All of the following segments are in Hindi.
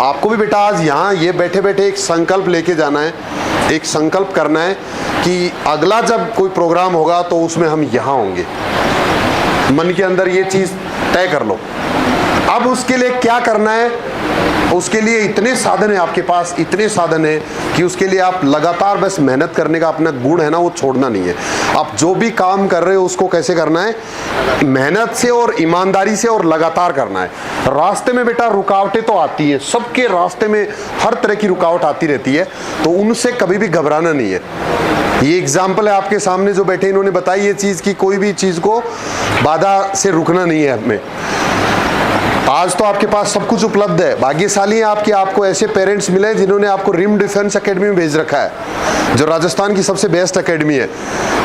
आपको भी बेटा आज यहाँ ये बैठे बैठे एक संकल्प लेके जाना है, एक संकल्प करना है कि अगला जब कोई प्रोग्राम होगा तो उसमें हम यहाँ होंगे। मन के अंदर ये चीज़ तय कर लो। अब उसके लिए क्या करना है, उसके लिए इतने साधन है आपके पास, इतने साधन है कि उसके लिए आप लगातार बस मेहनत करने का अपना गुण है ना, वो छोड़ना नहीं है। आप जो भी काम कर रहे हो उसको कैसे करना है, मेहनत से और ईमानदारी से और लगातार करना है। रास्ते में बेटा रुकावटें तो आती हैं, सबके रास्ते में हर तरह की रुकावट आती रहती है, तो उनसे कभी भी घबराना नहीं है। ये एग्जाम्पल है आपके सामने जो बैठे, इन्होंने बताई ये चीज़ कि कोई भी चीज़ को बाधा से रुकना नहीं है हमें। आज तो आपके पास सब कुछ उपलब्ध है, भाग्यशाली हैं आपकी, आपको ऐसे पेरेंट्स मिले जिन्होंने आपको रिम डिफेंस एकेडमी में भेज रखा है, जो राजस्थान की सबसे बेस्ट एकेडमी है।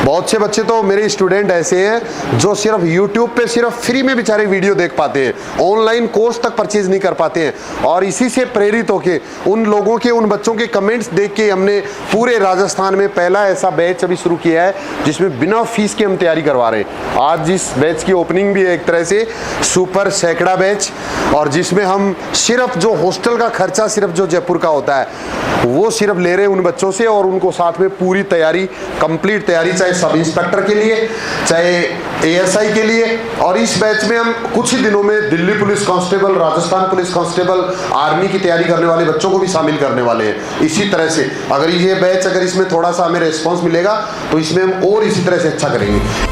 बहुत से बच्चे तो मेरे स्टूडेंट ऐसे हैं जो सिर्फ यूट्यूब पे सिर्फ फ्री में बेचारे वीडियो देख पाते हैं, ऑनलाइन कोर्स तक परचेज नहीं कर पाते हैं। और इसी से प्रेरित होके उन लोगों के, उन बच्चों के कमेंट्स देख के हमने पूरे राजस्थान में पहला ऐसा बैच अभी शुरू किया है जिसमें बिना फीस के हम तैयारी करवा रहे हैं। आज इस बैच की ओपनिंग भी है एक तरह से सुपर सैकड़ा बैच, और जिसमें हम सिर्फ जो हॉस्टल का खर्चा सिर्फ जो जयपुर का होता है वो सिर्फ ले रहे हैं उन बच्चों से, और उनको साथ में पूरी तैयारी, कंप्लीट तैयारी, चाहे सब इंस्पेक्टर के लिए, चाहे एएसआई के लिए। और इस बैच में हम कुछ ही दिनों में Delhi police constable, Rajasthan police constable, army की तैयारी करने वाले बच्चों को भी शामिल करने वाले हैं। इसी तरह से अगर ये बैच, अगर इसमें थोड़ा सा हमें रिस्पॉन्स मिलेगा तो इसमें हम और इसी तरह से अच्छा करेंगे।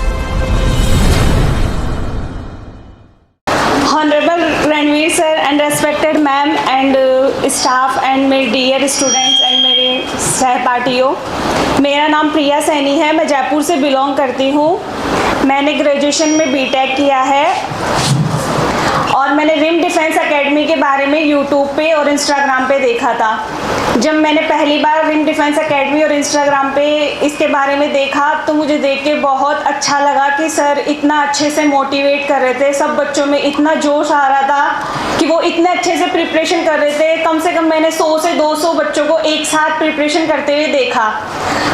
Honorable Ranveer sir and respected ma'am and staff and मेरे dear students and मेरे सहपाठियों, मेरा नाम प्रिया सैनी है, मैं जयपुर से बिलोंग करती हूँ। मैंने ग्रेजुएशन में बीटेक किया है और मैंने रिम डिफेंस एकेडमी के बारे में यूट्यूब पे और इंस्टाग्राम पे देखा था। जब मैंने पहली बार रिम डिफेंस एकेडमी और इंस्टाग्राम पे इसके बारे में देखा तो मुझे देख के बहुत अच्छा लगा कि सर इतना अच्छे से मोटिवेट कर रहे थे, सब बच्चों में इतना जोश आ रहा था कि वो इतने अच्छे से प्रिपरेशन कर रहे थे। कम से कम मैंने 100 से 200 बच्चों को एक साथ प्रिपरेशन करते हुए देखा।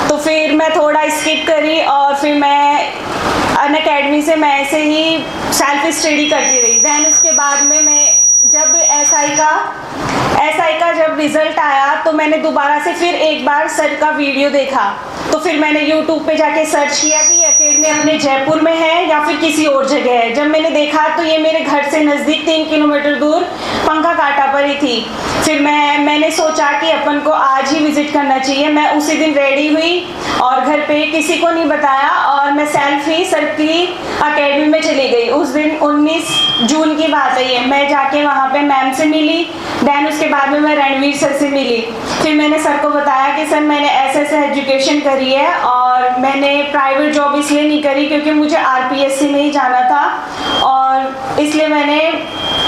तो फिर मैं थोड़ा स्किप करी और फिर मैं अन अकेडमी से मैं ऐसे ही सेल्फ स्टडी करती रही। दैन उसके बाद में मैं जब एसआई का जब रिजल्ट आया तो मैंने दोबारा से फिर एक बार सर का वीडियो देखा। तो फिर मैंने यूट्यूब पे जाके सर्च किया कि ये एकेडमी अपने जयपुर में है या फिर किसी और जगह है। जब मैंने देखा तो ये मेरे घर से नज़दीक 3 किलोमीटर दूर पंखा काटा पर ही थी। फिर मैंने सोचा कि अपन को आज ही विजिट करना चाहिए। मैं उसी दिन रेडी हुई और घर पे किसी को नहीं बताया और मैं सेल्फ ही सर की एकेडमी में चली गई। उस दिन 19 जून की बात है ये। मैं जाके वहाँ पे मैम से मिली, दैन उसके बाद में मैं रणवीर सर से मिली। फिर मैंने सर को बताया कि सर मैंने ऐसे एजुकेशन करी है और मैंने प्राइवेट जॉब इसलिए नहीं करी क्योंकि मुझे आरपीएससी में ही जाना था और इसलिए मैंने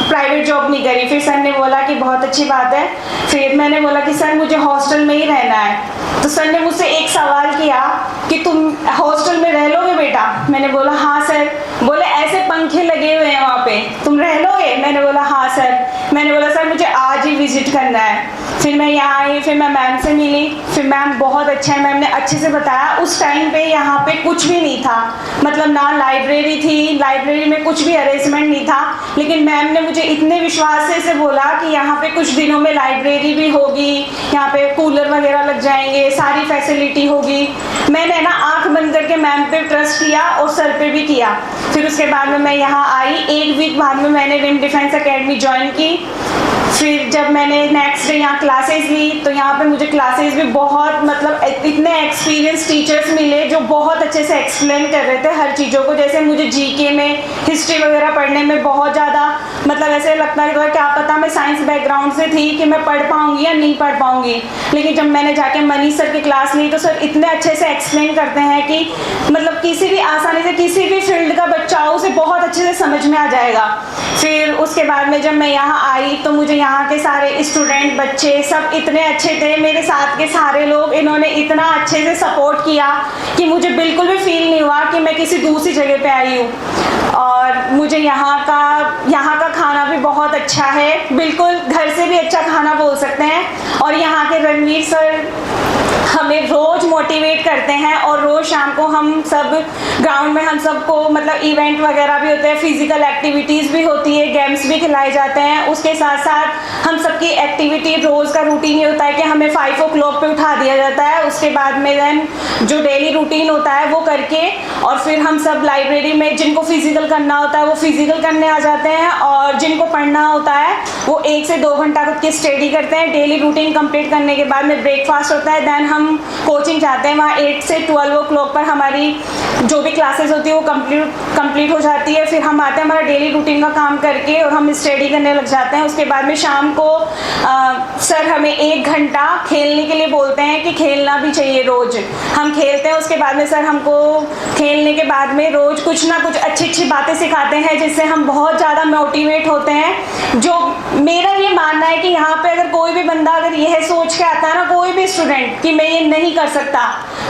प्राइवेट जॉब नहीं करी। फिर सर ने बोला कि बहुत अच्छी बात है। फिर मैंने बोला कि सर मुझे हॉस्टल में ही रहना है। तो सर ने मुझसे एक सवाल किया कि तुम हॉस्टल में रह लोगे बेटा? मैंने बोला हाँ सर। बोले ऐसे पंखे लगे हुए हैं वहाँ पे, तुम रह लोगे? मैंने बोला हाँ सर। मैंने बोला सर मुझे आज ही विजिट करना है। फिर मैं यहाँ आई, फिर मैं मैम से मिली। फिर मैम बहुत अच्छा है, मैम ने अच्छे से बताया। उस टाइम पे यहाँ पे कुछ भी नहीं था, मतलब ना लाइब्रेरी थी, लाइब्रेरी में कुछ भी अरेंजमेंट नहीं था, लेकिन मैम ने मुझे इतने विश्वास से बोला कि यहाँ पे कुछ दिनों में लाइब्रेरी भी होगी, यहाँ पे कूलर वगैरह लग जाएंगे, सारी फैसिलिटी होगी। मैंने ना आंख बंद करके मैम पे ट्रस्ट किया और सर पे भी किया। फिर उसके बाद में मैं यहाँ आई, 1 वीक बाद में मैंने रिम डिफेंस एकेडमी ज्वाइन की। फिर जब मैंने नेक्स्ट डे यहाँ क्लासेस ली तो यहाँ पे मुझे क्लासेस भी बहुत, मतलब इतने एक्सपीरियंस टीचर्स मिले जो बहुत अच्छे से एक्सप्लेन कर रहे थे हर चीज़ों को। जैसे मुझे जीके में, हिस्ट्री वगैरह पढ़ने में बहुत ज़्यादा, मतलब ऐसे लगता है क्या पता मैं साइंस बैकग्राउंड से थी कि मैं पढ़ पाऊँगी या नहीं पढ़ पाऊँगी। लेकिन जब मैंने जाके मनीष सर की क्लास ली तो सर इतने अच्छे से एक्सप्लेन करते हैं कि मतलब किसी भी आसानी से किसी भी फील्ड का बच्चा हो उसे बहुत अच्छे से समझ में आ जाएगा। फिर उसके बाद में जब मैं यहाँ आई तो मुझे यहाँ के सारे स्टूडेंट, बच्चे सब इतने अच्छे थे। मेरे साथ के सारे लोग, इन्होंने इतना अच्छे से सपोर्ट किया कि मुझे बिल्कुल भी फील नहीं हुआ कि मैं किसी दूसरी जगह पे आई हूँ। और मुझे यहाँ का खाना भी बहुत अच्छा है, बिल्कुल घर से भी अच्छा खाना बोल सकते हैं। और यहाँ के रणवीर सर हमें रोज मोटिवेट करते हैं और रोज शाम को हम सब ग्राउंड में हम सबको मतलब इवेंट वगैरह भी होते हैं, फिजिकल एक्टिविटीज़ भी होती है, गेम्स भी खिलाए जाते हैं। उसके साथ साथ हम सबकी एक्टिविटी रोज़ का रूटीन ये होता है कि हमें 5 o'clock पे उठा दिया जाता है। उसके बाद में देन जो डेली रूटीन होता है वो करके और फिर हम सब लाइब्रेरी में जिनको फिजिकल करना होता है वो फिजिकल करने आ जाते हैं और जिनको पढ़ना होता है वो 1 से 2 घंटा खुद की स्टडी करते हैं। डेली रूटीन कंप्लीट करने के बाद में ब्रेकफास्ट होता है, देन हम कोचिंग जाते हैं। वहाँ 8 से 12 o'clock पर हमारी जो भी क्लासेस होती है वो कंप्लीट हो जाती है। फिर हम आते हैं हमारा डेली रूटीन का काम करके और हम स्टडी करने लग जाते हैं। उसके बाद में शाम को सर हमें 1 घंटा खेलने के लिए बोलते हैं कि खेलना भी चाहिए रोज़। हम खेलते हैं। उसके बाद में सर हमको खेलने के बाद में रोज़ कुछ ना कुछ अच्छी अच्छी बातें सिखाते हैं जिससे हम बहुत ज़्यादा मोटिवेट होते हैं। जो मेरा ये मानना है कि यहाँ पे अगर कोई भी बंदा अगर यह सोच के आता है ना, कोई भी स्टूडेंट कि मैं ये नहीं कर सकता,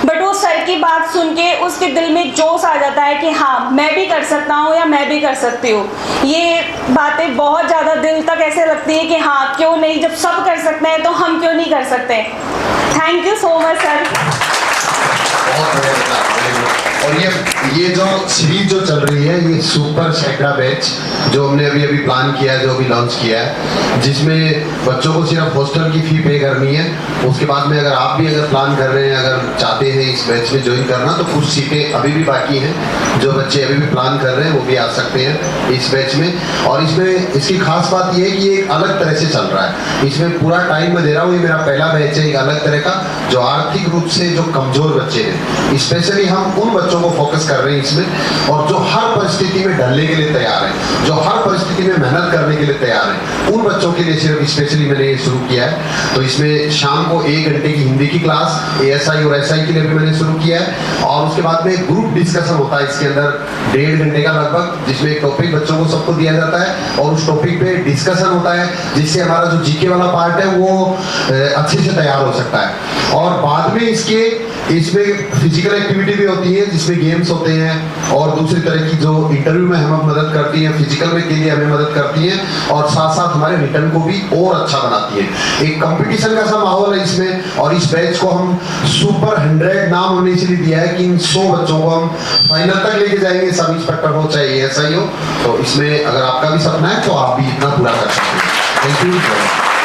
बट वो सर की बात सुन के उसके दिल में जोश आ जाता है कि हाँ मैं भी कर सकता हूँ या मैं भी कर सकती हूँ। ये बातें बहुत ज़्यादा दिल तक ऐसे लगती है कि हाँ क्यों नहीं, जब सब कर सकते हैं तो हम क्यों नहीं कर सकते। Thank you so much sir. बहुत बढ़िया। और ये जो सीरीज जो चल रही है ये सुपर सैकड़ा बैच जो हमने अभी प्लान किया है, जो अभी लॉन्च किया है, जिसमें बच्चों को सिर्फ हॉस्टल की फी पे करनी है। उसके बाद में अगर आप भी अगर प्लान कर रहे हैं, अगर चाहते हैं इस बैच में ज्वाइन करना, तो कुछ सीटें अभी भी बाकी हैं। जो बच्चे अभी भी प्लान कर रहे हैं वो भी आ सकते हैं इस बैच में। और इसमें इसकी खास बात ये है कि ये एक अलग तरह से चल रहा है। इसमें पूरा टाइम मैं दे रहा हूँ, ये मेरा पहला बैच है एक अलग तरह का, जो आर्थिक रूप से जो कमजोर बच्चे हैं, स्पेशली हम उन बच्चों को फोकस कर रहे हैं इसमें, और जो हर परिस्थिति में ढलने के लिए तैयार है, जो हर परिस्थिति में मेहनत करने के लिए तैयार है, उन बच्चों के लिए सिर्फ स्पेशली मैंने ये शुरू किया है। तो इसमें शाम को 1 घंटे की हिंदी की क्लास ASI और SI के लिए भी मैंने शुरू किया है। और उसके बाद में ग्रुप डिस्कशन होता है इसके अंदर 1.5 घंटे का लगभग, जिसमें एक टॉपिक बच्चों को सबको दिया जाता है और उस टॉपिक पे डिस्कशन होता है, जिससे हमारा जो GK वाला पार्ट है वो अच्छे से तैयार हो सकता है। और बाद में इसमें फिजिकल एक्टिविटी भी होती है, जिसमें गेम्स होते हैं और दूसरी तरह की जो इंटरव्यू में हमें मदद करती है, फिजिकल में के लिए हमें मदद करती है, और साथ साथ हमारे रिटर्न को भी और अच्छा बनाती है। एक कंपटीशन का सा माहौल है इसमें। और इस बैच को हम सुपर 100 नाम हमने इसलिए दिया है कि इन 100 बच्चों को हम फाइनल तक लेके जाएंगे, सब इंस्पेक्टर हो चाहे ASI हो। तो इसमें अगर आपका भी सपना है तो आप भी इतना पूरा कर सकते हैं। Thank you.